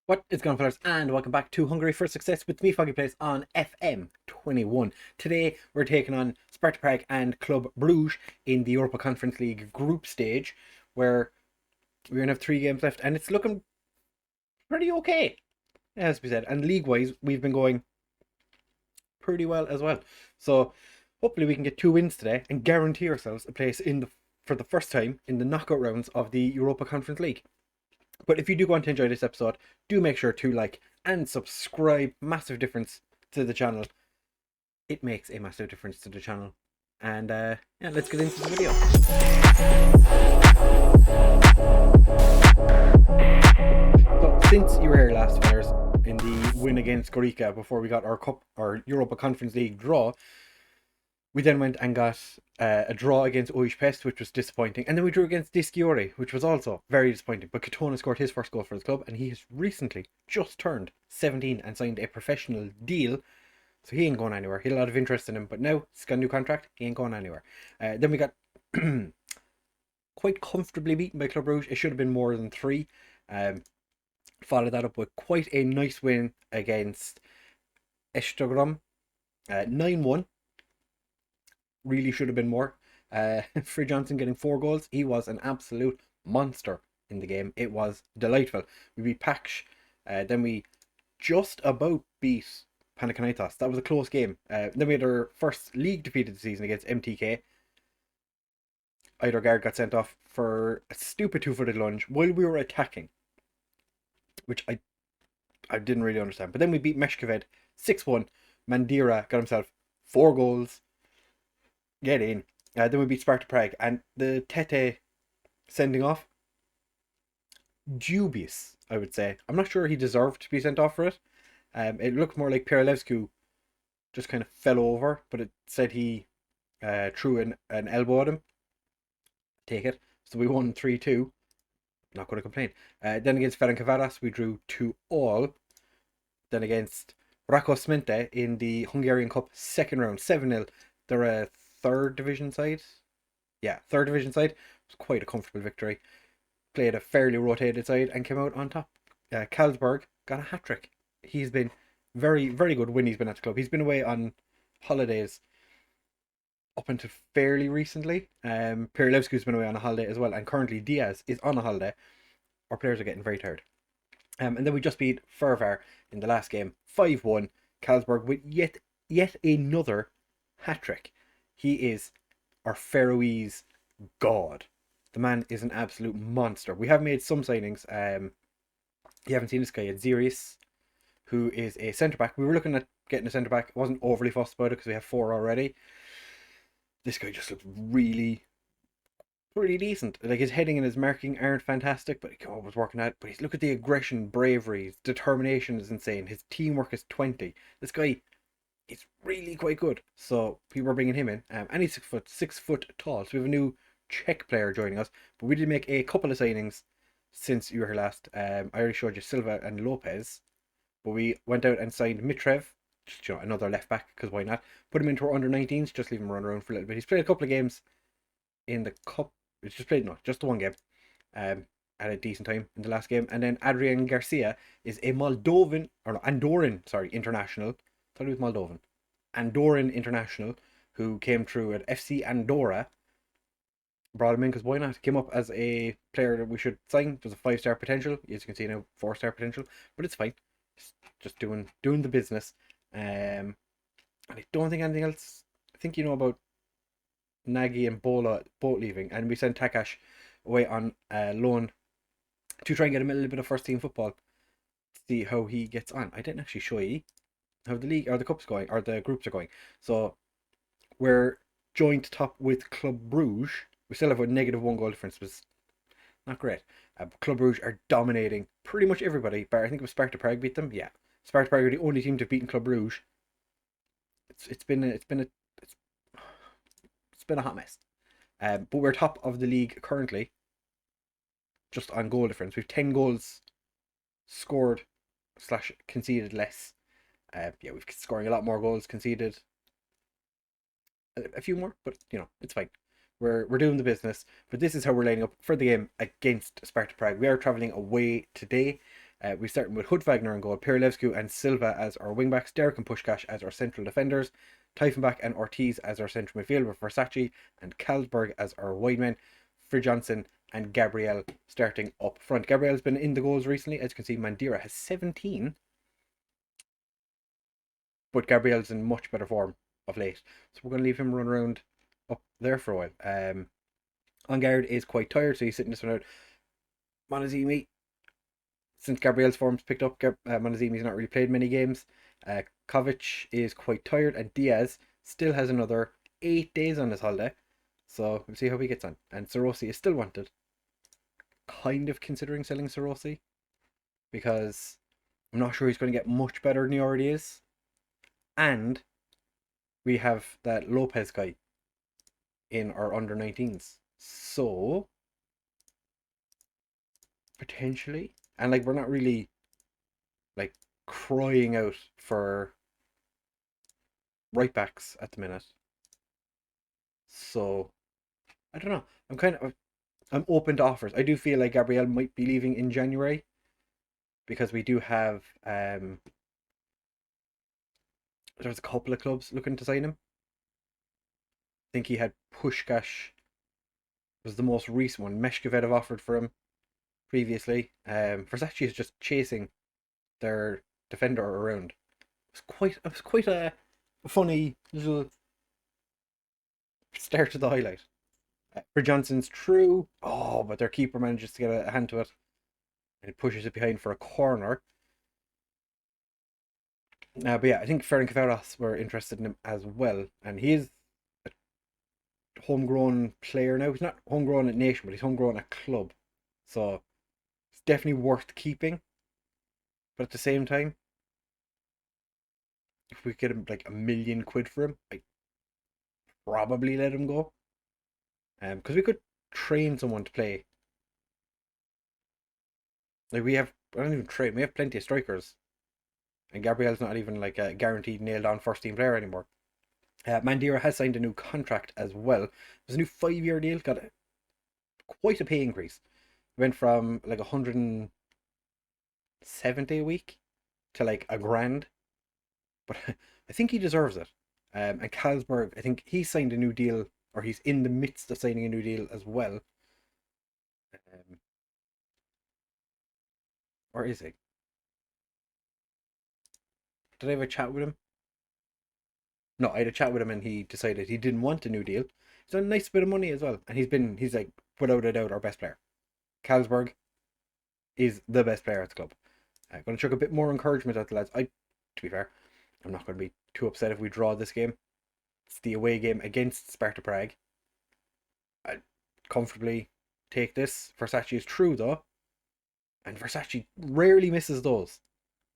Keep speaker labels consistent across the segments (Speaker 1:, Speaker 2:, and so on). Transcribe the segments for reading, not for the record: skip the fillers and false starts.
Speaker 1: What is going on, fellas, and welcome back to Hungary for Success with me, FoggyPlays, on FM21. Today we're taking on Sparta Prague and Club Bruges in the Europa Conference League Group stage, where we're going to have 3 games left, and it's looking pretty okay, as we said. And league-wise, we've been going pretty well as well. So hopefully we can get 2 wins today and guarantee ourselves a place for the first time in the knockout rounds of the Europa Conference League. But if you do want to enjoy this episode, do make sure to like and subscribe. Massive difference to the channel. It makes a massive difference to the channel. And yeah, let's get into the video. So since you were here last, fellas, in the win against Gorica before we got our Europa Conference League draw, we then went and got a draw against Pest, which was disappointing. And then we drew against Dischiori, which was also very disappointing. But Katona scored his first goal for the club, and he has recently just turned 17 and signed a professional deal. So he ain't going anywhere. He had a lot of interest in him, but now he's got a new contract. He ain't going anywhere. Then we got quite comfortably beaten by Club Brugge. It should have been more than 3. Followed that up with quite a nice win against Eshtogram, 9-1. Really should have been more. Free Johnson getting 4 goals. He was an absolute monster in the game. It was delightful. We beat Paksh. Then we just about beat Panathinaikos. That was a close game. Then we had our first league defeat of the season against MTK. Eidergaard got sent off for a stupid 2-footed lunge while we were attacking, which I didn't really understand. But then we beat Meshkoved 6-1. Mandira got himself 4 goals. Get in. Then we beat Sparta Prague, and the Tete sending off, dubious, I would say. I'm not sure he deserved to be sent off for it. It looked more like Pierlevsku just kind of fell over, but it said he threw an elbow at him. Take it. So we won 3-2. Not going to complain. Then against Ferencvaros, we drew 2-2. Then against Rakosmente in the Hungarian Cup second round, 7-0. They're a third division side. Yeah, third division side. It was quite a comfortable victory. Played a fairly rotated side and came out on top. Carlsberg got a hat-trick. He's been very, very good when he's been at the club. He's been away on holidays up until fairly recently. Pierlevsku's been away on a holiday as well, and currently Diaz is on a holiday. Our players are getting very tired. And then we just beat Fervar in the last game, 5-1. Carlsberg with yet another hat-trick. He is our Faroese god. The man is an absolute monster. We have made some signings. You haven't seen this guy yet, Zirius, who is a centre-back. We were looking at getting a centre-back. I wasn't overly fussed about it because we have 4 already. This guy just looks really pretty decent. Like, his heading and his marking aren't fantastic, but he was working out. But look at the aggression, bravery, his determination is insane. His teamwork is 20. This guy, he's really quite good. So people are bringing him in. And he's 6 foot tall. So we have a new Czech player joining us. But we did make a couple of signings since you were here last. I already showed you Silva and Lopez. But we went out and signed Mitrev. Just, another left back, because why not? Put him into our under 19s, just leave him run around for a little bit. He's played a couple of games in the cup. It's just played, no, just the 1 game. At a decent time in the last game. And then Adrian Garcia is a Andorran, international. I thought he was Moldovan. Andorran international who came through at FC Andorra. Brought him in because why not? Came up as a player that we should sign. There's a 5-star potential. As you can see now, 4-star potential. But it's fine. Just doing the business. And I don't think anything else. I think you know about Nagy and Bola both leaving, and we sent Takash away on loan to try and get him a little bit of first team football to see how he gets on. I didn't actually show you how the league or the cup's going, or the groups are going. So we're joint top with Club Bruges. We still have a -1 goal difference, was not great. Club Bruges are dominating pretty much everybody, but I think it was Sparta Prague beat them. Yeah, Sparta Prague are the only team to have beaten Club Bruges. It's been a hot mess. But we're top of the league currently, just on goal difference. We've 10 goals scored / conceded less. Yeah, we've scoring a lot more goals, conceded a few more, but it's fine. We're doing the business. But this is how we're lining up for the game against Sparta Prague. We are travelling away today. We're starting with Hood Wagner in goal, Perelevscu and Silva as our wingbacks, Derek and Pushkash as our central defenders, Tiefenbach and Ortiz as our central midfield, with Versace and Kalsberg as our wide men, Fridjohnson and Gabriel starting up front. Gabriel's been in the goals recently. As you can see, Mandira has 17, but Gabriel's in much better form of late. So we're going to leave him run around up there for a while. On guard is quite tired, so he's sitting this one out. Monazimi, since Gabriel's form's picked up, Monazimi's not really played many games. Kovic is quite tired, and Diaz still has another 8 days on his holiday. So we'll see how he gets on. And Sarosi is still wanted. Kind of considering selling Sarosi, because I'm not sure he's going to get much better than he already is. And we have that Lopez guy in our under 19s. So potentially, and like we're not really like crying out for right backs at the minute. So I don't know. I'm open to offers. I do feel like Gabriel might be leaving in January, because we do have there's a couple of clubs looking to sign him. I think he had Pushkash was the most recent one. Meshkovet have offered for him previously. Versace is just chasing their defender around. It was quite a funny little start to the highlight. For Johnson's true. Oh, but their keeper manages to get a hand to it, and he pushes it behind for a corner. But yeah, I think Ferencváros were interested in him as well, and he is a homegrown player now. He's not homegrown at nation, but he's homegrown at club, so it's definitely worth keeping. But at the same time, if we get him like £1,000,000 for him, I'd probably let him go. Because we could train someone to play. Like we have, I don't even train. We have plenty of strikers, and Gabriel's not even like a guaranteed nailed on first team player anymore. Mandira has signed a new contract as well. There's a new 5-year deal. Got quite a pay increase. Went from like 170 a week to like £1,000, but I think he deserves it. And Kalsberg, I think he signed a new deal, or he's in the midst of signing a new deal as well. Where is he? Did I have a chat with him? No, I had a chat with him, and he decided he didn't want a new deal. He's on a nice bit of money as well, and he's like without a doubt our best player. Kalsberg is the best player at the club. I'm going to chuck a bit more encouragement at the lads. To be fair, I'm not going to be too upset if we draw this game. It's the away game against Sparta Prague. I'd comfortably take this. Versace is true though, and Versace rarely misses those,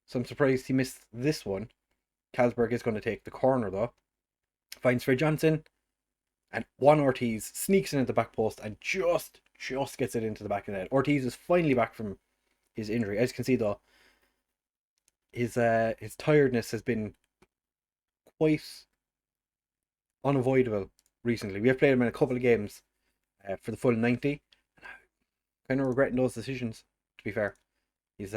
Speaker 1: so I'm surprised he missed this one. Kalsberg is going to take the corner though. Finds for Johnson, and Juan Ortiz sneaks in at the back post and just gets it into the back of the net. Ortiz is finally back from his injury. As you can see though, his tiredness has been quite unavoidable recently. We have played him in a couple of games for the full 90. Kind of regretting those decisions, to be fair. He's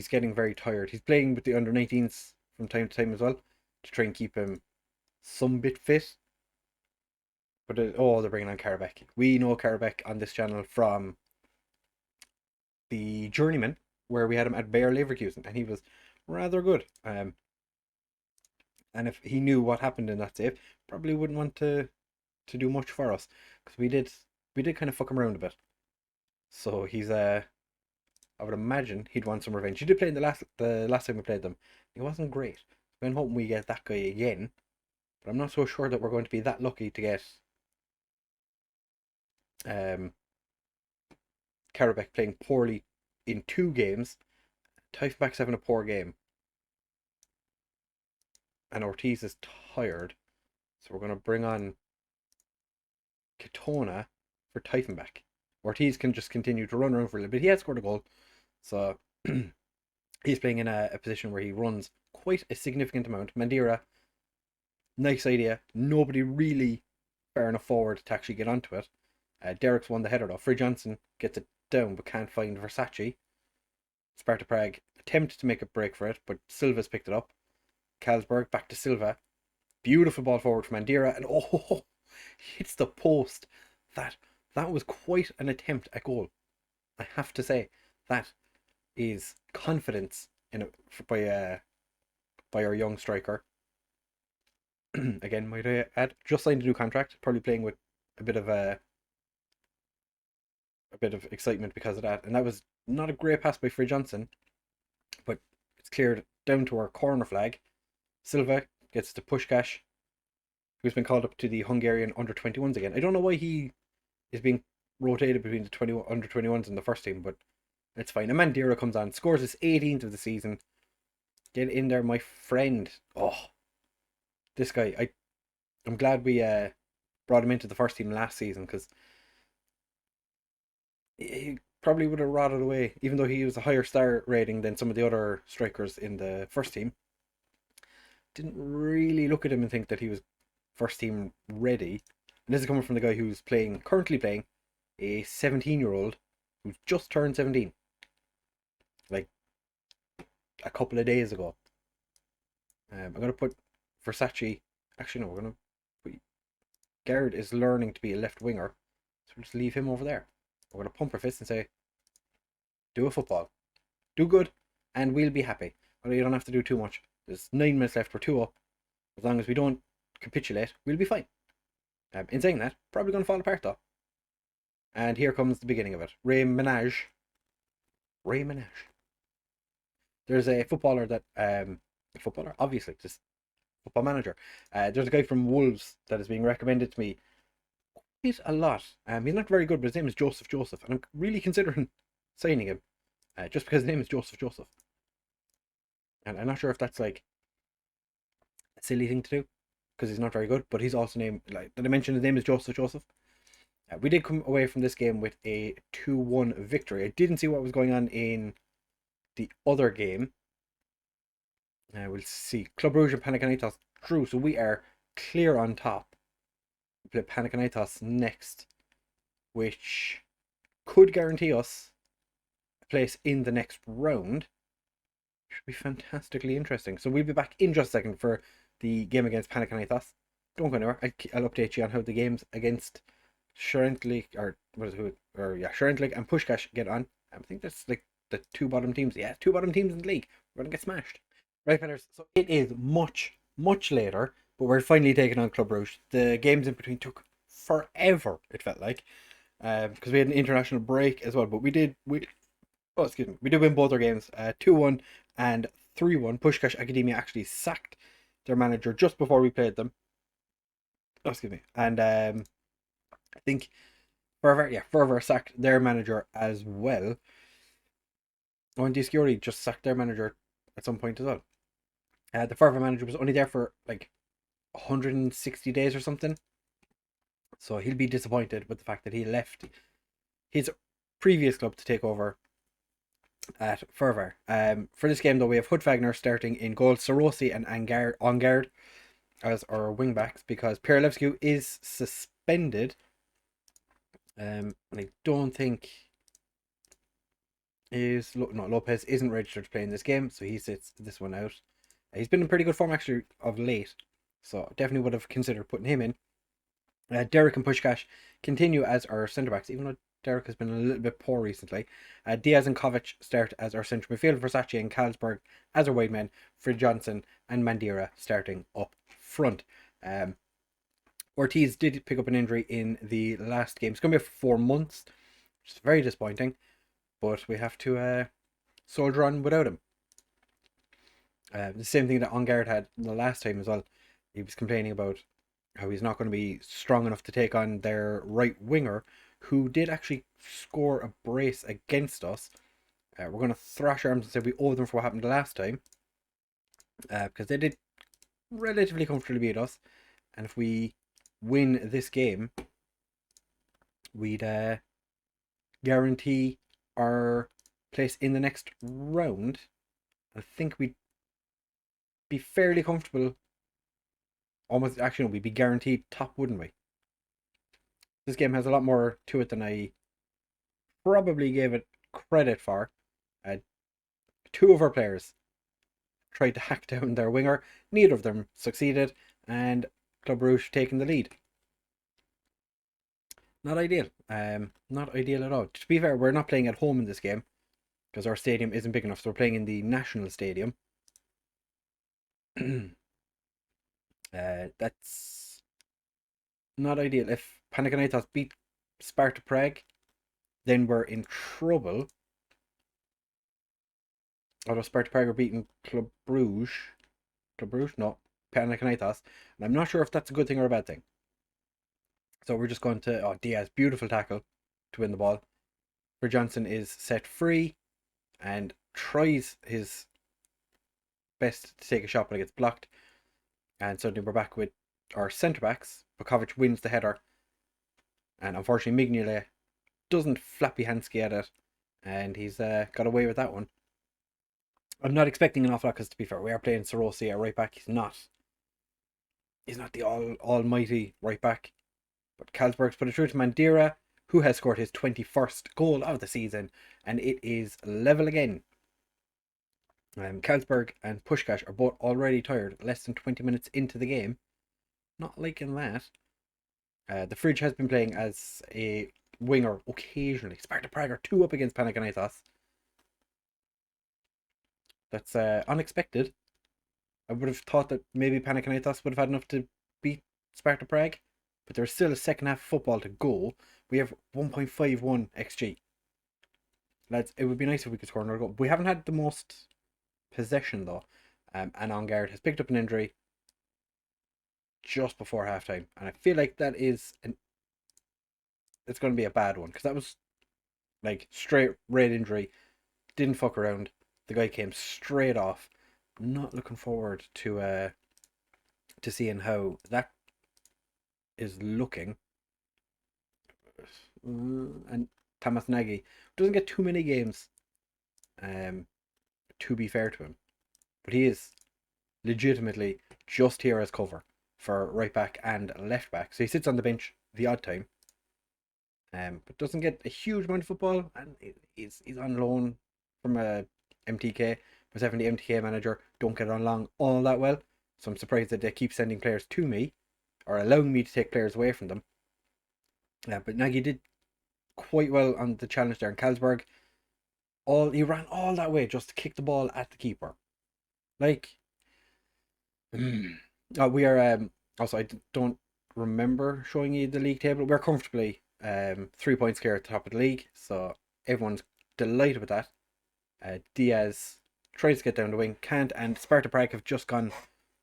Speaker 1: getting very tired. He's playing with the under 19s from time to time as well, to try and keep him some bit fit. But they're bringing on Karabek. We know Karabek on this channel from the Journeyman, where we had him at Bayer Leverkusen, and he was rather good. And if he knew what happened in that save, probably wouldn't want to do much for us, because we did kind of fuck him around a bit. So he's I would imagine he'd want some revenge. He did play in the last time we played them. He wasn't great. So I'm hoping we get that guy again, but I'm not so sure that we're going to be that lucky to get Karabek playing poorly in 2 games. Tiefenbach's having a poor game, and Ortiz is tired, so we're going to bring on Kitona for Tiefenbach. Ortiz can just continue to run around for a little bit. He has scored a goal, so he's playing in a position where he runs quite a significant amount. Mandira, nice idea. Nobody really far enough forward to actually get onto it. Derek's won the header though. Fridjohnson gets it down but can't find Versace. Sparta Prague attempt to make a break for it, but Silva's picked it up. Carlsberg back to Silva. Beautiful ball forward from Mandira, and oh, hits the post. That was quite an attempt at goal. I have to say, that is confidence by our young striker. Again, might I add, just signed a new contract, probably playing with a bit of excitement because of that. And that was not a great pass by Frey Johnson, but it's cleared down to our corner flag. Silva gets to Puskás, who's been called up to the Hungarian under-21s again. I don't know why he is being rotated between the under-21s and the first team, but it's fine. Mandira comes on, scores his 18th of the season. Get in there, my friend. Oh, this guy. I'm glad we brought him into the first team last season, because he probably would have rotted away, even though he was a higher star rating than some of the other strikers in the first team. Didn't really look at him and think that he was first team ready. And this is coming from the guy who's currently playing, a 17-year-old who's just turned 17. Like a couple of days ago. I'm going to put Versace. Actually, no, we're going to put. Gerd is learning to be a left winger. So we'll just leave him over there. We're going to pump our fist and say, do a football. Do good, and we'll be happy. Well, you don't have to do too much. There's 9 minutes left, we're 2 up. As long as we don't capitulate, we'll be fine. In saying that, probably going to fall apart though. And here comes the beginning of it. Ray Menage. There's a footballer that, obviously, just football manager. There's a guy from Wolves that is being recommended to me quite a lot. He's not very good, but his name is Joseph, and I'm really considering signing him, just because his name is Joseph. And I'm not sure if that's like a silly thing to do, because he's not very good, but he's also named, like did I mention his name is Joseph? We did come away from this game with a 2-1 victory. I didn't see what was going on in the other game. We'll see. Club Brugge and Panathinaikos drew, so we are clear on top. We play Panathinaikos next, which could guarantee us a place in the next round. Should be fantastically interesting. So we'll be back in just a second for the game against Panathinaikos. Don't go anywhere. I'll update you on how the games against Sharentlik Sharentlik and Puskás get on. I think that's like the 2 bottom teams. Yeah, 2 bottom teams in the league. We're gonna get smashed. Right, fellas. So it is much later, but we're finally taking on Club Brugge. The games in between took forever, it felt like, because we had an international break as well. But we did win both our games, 2-1 and 3-1. Puskás Academia actually sacked their manager just before we played them. And I think Fervor sacked their manager as well. And Disciori just sacked their manager at some point as well. The Fervor manager was only there for like 160 days or something. So he'll be disappointed with the fact that he left his previous club to take over at Fervor. For this game though, we have Hut Wagner starting in goal, Sarosi and Angard as our wing backs, because Perelevsky is suspended. And I don't think Lopez isn't registered to play in this game, so he sits this one out. He's been in pretty good form actually of late, so definitely would have considered putting him in. Derek and Puskás continue as our centre backs, even though Derek has been a little bit poor recently. Diaz and Kovac start as our central midfield. Versace and Carlsberg as our wide men. Frey Johnson and Mandira starting up front. Ortiz did pick up an injury in the last game. It's going to be 4 months, which is very disappointing, but we have to soldier on without him. The same thing that Angard had the last time as well. He was complaining about how he's not going to be strong enough to take on their right winger, who did actually score a brace against us. We're going to thrash arms and say we owe them for what happened the last time, because they did relatively comfortably beat us, and if we win this game, we'd guarantee our place in the next round. I think we'd be fairly comfortable. Almost, actually, no, we'd be guaranteed top, wouldn't we? This game has a lot more to it than I probably gave it credit for. Uh, Two of our players tried to hack down their winger. Neither of them succeeded, and Club Brugge taking the lead. Not ideal. Not ideal at all. To be fair, we're not playing at home in this game because our stadium isn't big enough. So we're playing in the national stadium. That's not ideal. If Panathinaikos beat Sparta Prague, then we're in trouble. Although Sparta Prague are beating Club Brugge. Club Brugge? No. Panathinaikos. And I'm not sure if that's a good thing or a bad thing. So we're just going to... Oh, Diaz. Beautiful tackle to win the ball. Where Johnson is set free and tries his best to take a shot, but it gets blocked. And suddenly we're back with our centre-backs. Bukovic wins the header. And unfortunately, Mignolet doesn't flappy handski at it. And he's got away with that one. I'm not expecting an awful lot because, to be fair, we are playing Sorosi at right back. He's not the almighty right back. But Carlsberg's put it through to Mandira, who has scored his 21st goal of the season. And it is level again. Carlsberg and Puskás are both already tired, less than 20 minutes into the game. Not liking that. The Fridge has been playing as a winger occasionally. Sparta Prague are 2 up against Panathinaikos. That's unexpected. I would have thought that maybe Panathinaikos would have had enough to beat Sparta Prague, but there's still a second half of football to go. We have 1.51 XG. Lads, it would be nice if we could score another goal. We haven't had the most possession though, and Onguard has picked up an injury just before halftime, and I feel like that is it's going to be a bad one because that was like straight red injury. Didn't fuck around. The guy came straight off. Not looking forward to seeing how that is looking. And Thomas Nagy doesn't get too many games. To be fair to him, but he is legitimately just here as cover for right back and left back. So he sits on the bench the odd time. But doesn't get a huge amount of football, and he's on loan from a MTK. Myself and the MTK manager don't get on all that well, so I'm surprised that they keep sending players to me or allowing me to take players away from them. But Nagy did quite well on the challenge there in Carlsberg. He ran all that way just to kick the ball at the keeper. Like, we are also I don't remember showing you the league table. We're comfortably 3 points clear at the top of the league, so everyone's delighted with that. Diaz tries to get down the wing, can't, and Sparta Prague have just gone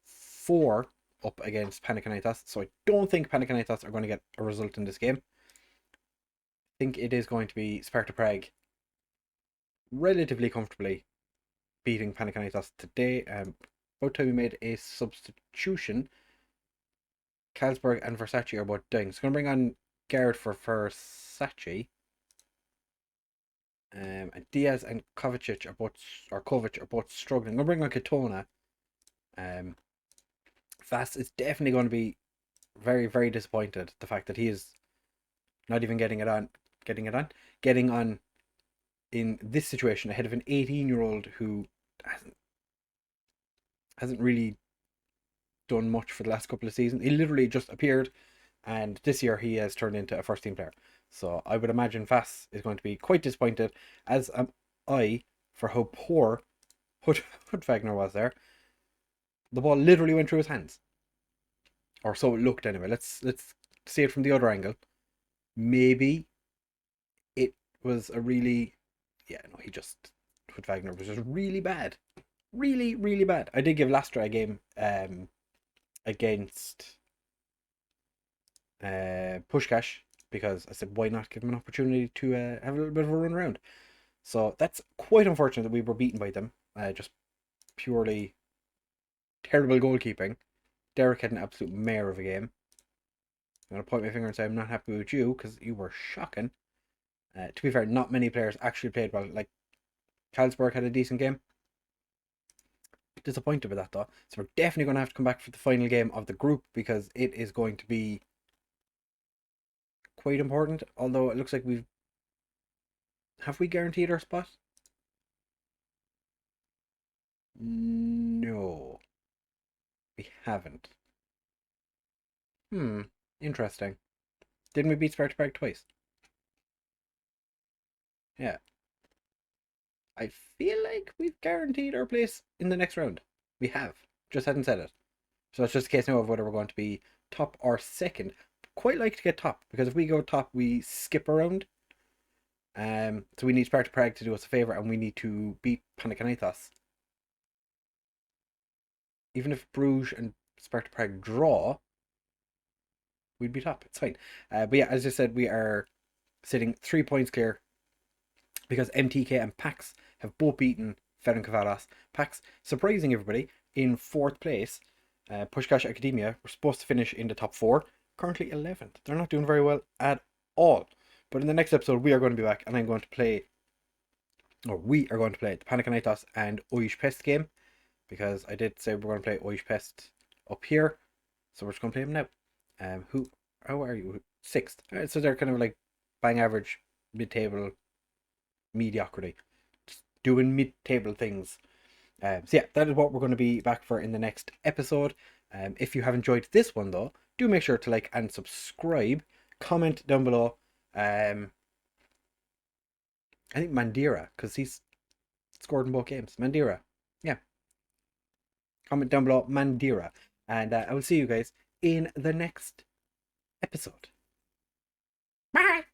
Speaker 1: 4 up against Panathinaikos, so I don't think Panathinaikos are going to get a result in this game. I think it is going to be Sparta Prague relatively comfortably beating Panathinaikos today. About time we made a substitution. Carlsberg and Versace are both dying. So I'm going to bring on Garrett for Versace. And Diaz and Kovacic are both struggling. I'm going to bring on Katona. Fast is definitely going to be very, very disappointed. The fact that he is not even getting on in this situation ahead of an 18-year-old who hasn't really done much for the last couple of seasons. He literally just appeared, and this year he has turned into a first team player. So I would imagine Fass is going to be quite disappointed, as am I, for how poor Hudfagner was there. The ball literally went through his hands, or so it looked anyway. Let's see it from the other angle. Maybe it was a really, Hudfagner was just really bad, really, really bad. I did give Lastra a game against Puskás, because I said, why not give him an opportunity to have a little bit of a run around. So that's quite unfortunate that we were beaten by them. Just purely terrible goalkeeping. Derek had an absolute mare of a game. I'm going to point my finger and say I'm not happy with you because you were shocking. To be fair, not many players actually played well. Like, Carlsberg had a decent game. Disappointed with that though. So we're definitely going to have to come back for the final game of the group because it is going to be quite important. Although it looks like we've Have we guaranteed our spot? No, we haven't. Interesting. Didn't we beat Sparta Prague twice? Yeah. I feel like we've guaranteed our place in the next round. We have. Just hadn't said it. So it's just a case now of whether we're going to be top or second. Quite like to get top, because if we go top, we skip around. So we need Sparta Prague to do us a favour, and we need to beat Panathinaikos. Even if Bruges and Sparta Prague draw, we'd be top. It's fine. But yeah, as I said, we are sitting 3 points clear because MTK and PAX have both beaten Ferencváros. PAX, surprising everybody, in 4th place. Pushkash Academia were supposed to finish in the top 4, currently 11th. They're not doing very well at all. But in the next episode, we are going to be back, and I'm going to play, or we are going to play the Panathinaikos and Oish Pest game, because I did say we're going to play Oish Pest up here, so we're just going to play them now. How are you? 6th. Alright, so they're kind of like bang average, mid-table mediocrity, just doing mid-table things. So yeah, that is what we're going to be back for in the next episode. If you have enjoyed this one though, do make sure to like and subscribe. Comment down below. I think Mandira, because he's scored in both games. Mandira, yeah. Comment down below Mandira, and I will see you guys in the next episode. Bye.